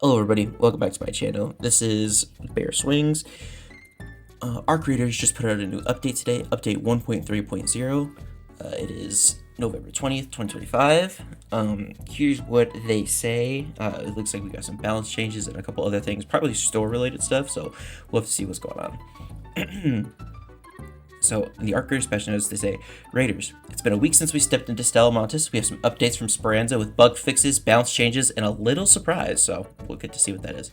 Hello everybody, welcome back to my channel. This is Bear Swings. Our creators just put out a new update today, update 1.3.0. It is November 20th, 2025. Here's what they say. It looks like we got some balance changes and a couple other things, probably store related stuff, so we'll have to see what's going on. So, in the Arc Raiders patch notes, they say, Raiders, it's been a week since we stepped into Stella Montes. We have some updates from Speranza with bug fixes, balance changes, and a little surprise, so we'll get to see what that is.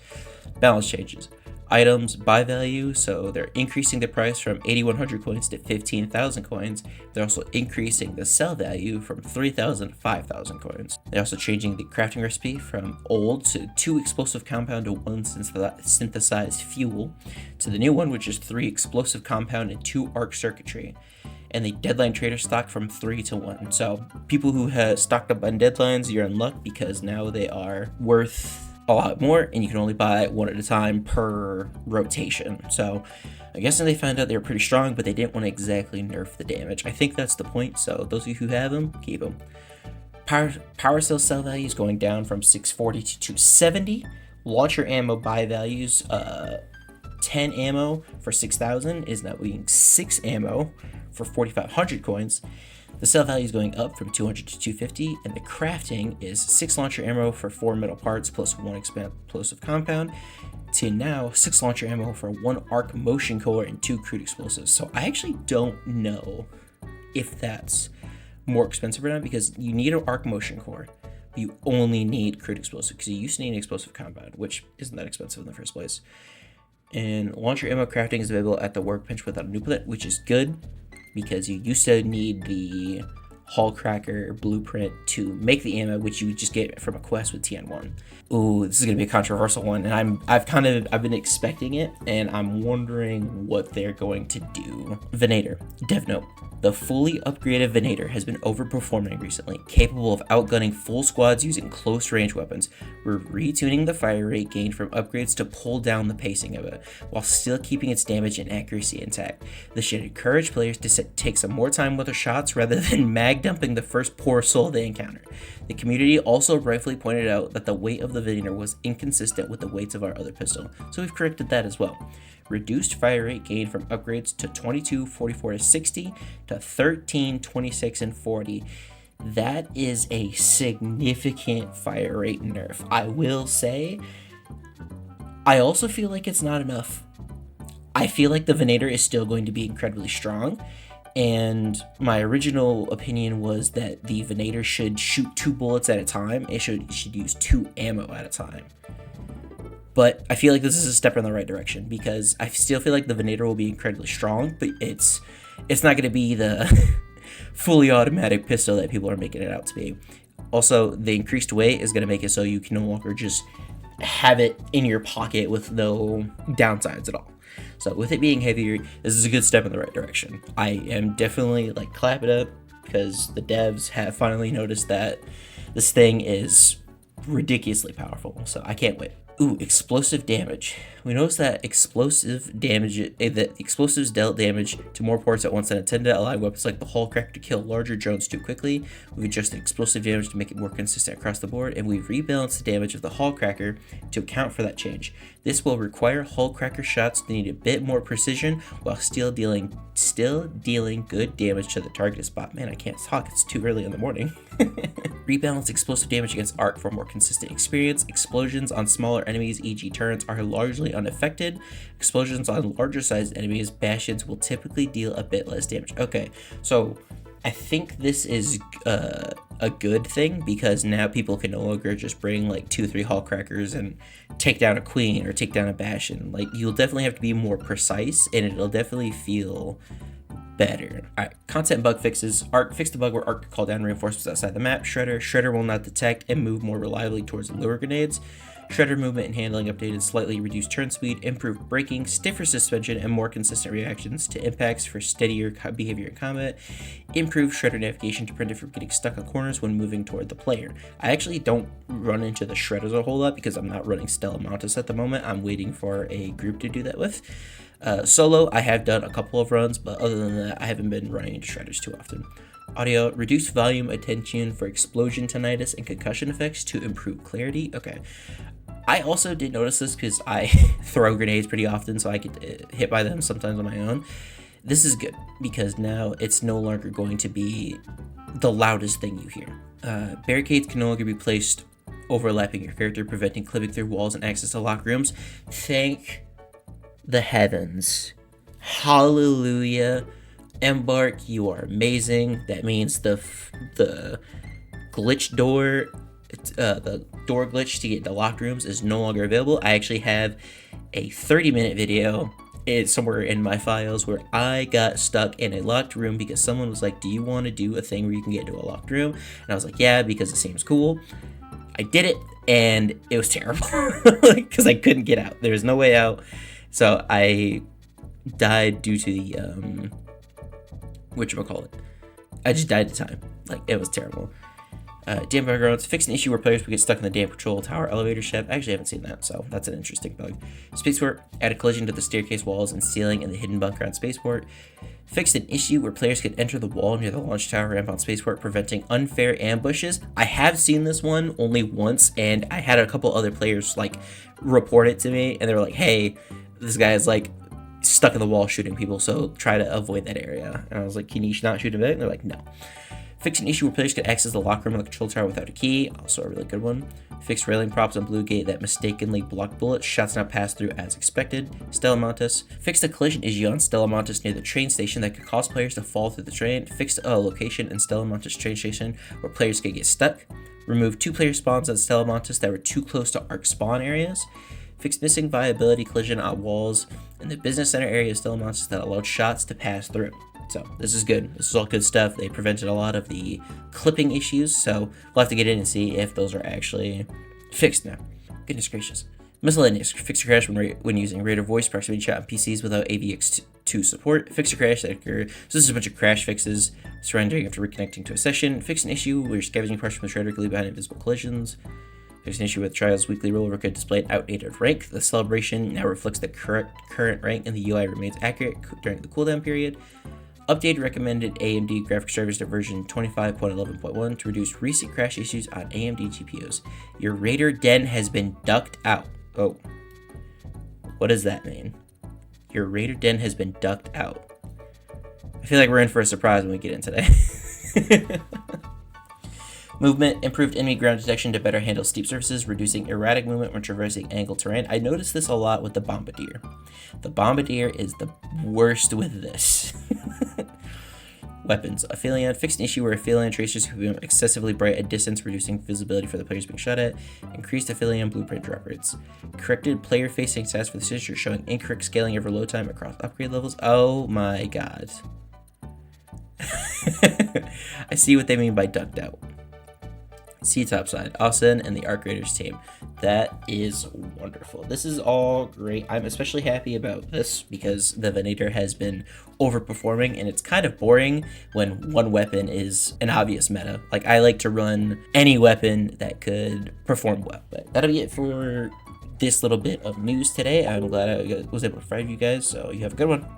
Balance changes. Items buy value, so they're increasing the price from 8,100 coins to 15,000 coins. They're also increasing the sell value from 3,000 to 5,000 coins. They're also changing the crafting recipe from old to 2 explosive compound to 1 synthesized fuel to the new one, which is 3 explosive compound and 2 arc circuitry. And the deadline trader stock from 3 to 1. So people who have stocked up on deadlines, you're in luck because now they are worth a lot more, and you can only buy one at a time per rotation. So I guess they found out they were pretty strong, but they didn't want to exactly nerf the damage. I think that's the point, so those of you who have them, keep them. Power sell values going down from 640 to 270. Launcher ammo buy values, 10 ammo for 6,000 is now being 6 ammo for 4,500 coins. The sell value is going up from 200 to 250, and the crafting is 6 launcher ammo for 4 metal parts plus 1 explosive compound, to now 6 launcher ammo for 1 arc motion core and 2 crude explosives. So I actually don't know if that's more expensive or not, because you need an arc motion core, but you only need crude explosive, because you used to need an explosive compound, which isn't that expensive in the first place. And launcher ammo crafting is available at the workbench without a duplicate, which is good, because you used to need the hull cracker blueprint to make the ammo, which you just get from a quest with TN1. Ooh, this is gonna be a controversial one, and I've been expecting it, and I'm wondering what they're going to do. Venator, dev note. The fully upgraded Venator has been overperforming recently, capable of outgunning full squads using close-range weapons. We're retuning the fire rate gained from upgrades to pull down the pacing of it, while still keeping its damage and accuracy intact. This should encourage players to take some more time with their shots rather than mag dumping the first poor soul they encounter. The community also rightfully pointed out that the weight of the Venator was inconsistent with the weights of our other pistol, so we've corrected that as well. Reduced fire rate gained from upgrades to 22, 44 to 60 to 13, 26, and 40. That is a significant fire rate nerf. I will say, I also feel like it's not enough. I feel like the Venator is still going to be incredibly strong, and my original opinion was that the Venator should shoot 2 bullets at a time. It should use 2 ammo at a time. But I feel like this is a step in the right direction, because I still feel like the Venator will be incredibly strong, but it's not going to be the fully automatic pistol that people are making it out to be. Also, the increased weight is going to make it so you can no longer just have it in your pocket with no downsides at all. So with it being heavier, this is a good step in the right direction. I am definitely like clap it up, because the devs have finally noticed that this thing is ridiculously powerful. So I can't wait. Ooh, explosive damage. We noticed that explosives dealt damage to more ports at once than intended, allowing weapons like the hull cracker to kill larger drones too quickly. We've adjusted explosive damage to make it more consistent across the board, and we've rebalanced the damage of the hull cracker to account for that change. This will require hull cracker shots to need a bit more precision while still dealing good damage to the targeted spot. Man, I can't talk, it's too early in the morning. Rebalance explosive damage against arc for more consistent experience. Explosions on smaller enemies, e.g. turrets, are largely unaffected. Explosions on larger sized enemies, bastions, will typically deal a bit less damage. Okay, so I think this is a good thing, because now people can no longer just bring like 2-3 hull crackers and take down a queen or take down a bastion. Like, you'll definitely have to be more precise, and it'll definitely feel better. Alright, content bug fixes. Arc fixed the bug where Arc could call down reinforcements outside the map. Shredder will not detect and move more reliably towards lure grenades. Shredder movement and handling updated, slightly reduced turn speed, improved braking, stiffer suspension, and more consistent reactions to impacts for steadier behavior in combat. Improved Shredder navigation to prevent it from getting stuck on corners when moving toward the player. I actually don't run into the Shredders a whole lot, because I'm not running Stella Montes at the moment. I'm waiting for a group to do that with. Solo, I have done a couple of runs, but other than that, I haven't been running into Shredders too often. Audio, reduced volume attention for explosion tinnitus and concussion effects to improve clarity. Okay, I also did notice this because I throw grenades pretty often, so I get hit by them sometimes on my own. This is good because now it's no longer going to be the loudest thing you hear. Barricades can no longer be placed overlapping your character, preventing clipping through walls and access to locked rooms. Thank the heavens. Hallelujah. Embark, you are amazing. That means the glitch door, the door glitch to get into locked rooms is no longer available. I actually have a 30-minute video. It's somewhere in my files where I got stuck in a locked room because someone was like, do you want to do a thing where you can get into a locked room? And I was like, yeah, because it seems cool. I did it, and it was terrible because I couldn't get out. There was no way out. So I died due to the, whatchamacallit. I just died at the time. Like, it was terrible. Damp backgrounds. Fix an issue where players would get stuck in the damp control tower elevator shaft. I actually haven't seen that, so that's an interesting bug. Spaceport. Add a collision to the staircase walls and ceiling in the hidden bunker on Spaceport. Fixed an issue where players could enter the wall near the launch tower ramp on Spaceport, preventing unfair ambushes. I have seen this one only once, and I had a couple other players, like, report it to me, and they were like, hey, this guy is, like, stuck in the wall shooting people, so try to avoid that area. And I was like, can you not shoot him back? And they're like, no. Fix an issue where players could access the locker room of the control tower without a key. Also a really good one. Fix railing props on Blue Gate that mistakenly block bullets. Shots not pass through as expected. Stella Montes. Fix the collision issue on Stella Montes near the train station that could cause players to fall through the train. Fix a location in Stella Montes train station where players could get stuck. Remove 2 player spawns on Stella Montes that were too close to arc spawn areas. Fix missing viability collision on walls in the business center area of Stella Montes that allowed shots to pass through. So this is good. This is all good stuff. They prevented a lot of the clipping issues, so we'll have to get in and see if those are actually fixed now. Goodness gracious. Miscellaneous. Fix your crash when using radar voice proximity chat on PCs without AVX2 support. Fix your crash that occur. So this is a bunch of crash fixes surrendering after reconnecting to a session. Fix an issue where scavenging parts from the shredder could leave behind invisible collisions. Fix an issue with Trials weekly rollover could display an outdated rank. The celebration now reflects the current rank and the UI remains accurate during the cooldown period. Update recommended AMD graphics drivers to version 25.11.1 to reduce recent crash issues on AMD GPUs. Your Raider Den has been ducked out. Oh. What does that mean? Your Raider Den has been ducked out. I feel like we're in for a surprise when we get in today. Movement. Improved enemy ground detection to better handle steep surfaces, reducing erratic movement when traversing angled terrain. I noticed this a lot with the Bombardier. The Bombardier is the worst with this. Weapons. Aphelion. Fixed an issue where Aphelion tracers could become excessively bright at distance, reducing visibility for the players being shot at. Increased Aphelion blueprint drop rates. Corrected player-facing stats for the signature, showing incorrect scaling over load time across upgrade levels. Oh my god. I see what they mean by ducked out. See topside, Austin and the Arc Raiders team. That is wonderful. This is all great. I'm especially happy about this because the Venator has been overperforming, and it's kind of boring when one weapon is an obvious meta. Like, I like to run any weapon that could perform well. But that'll be it for this little bit of news today. I'm glad I was able to provide you guys, so you have a good one.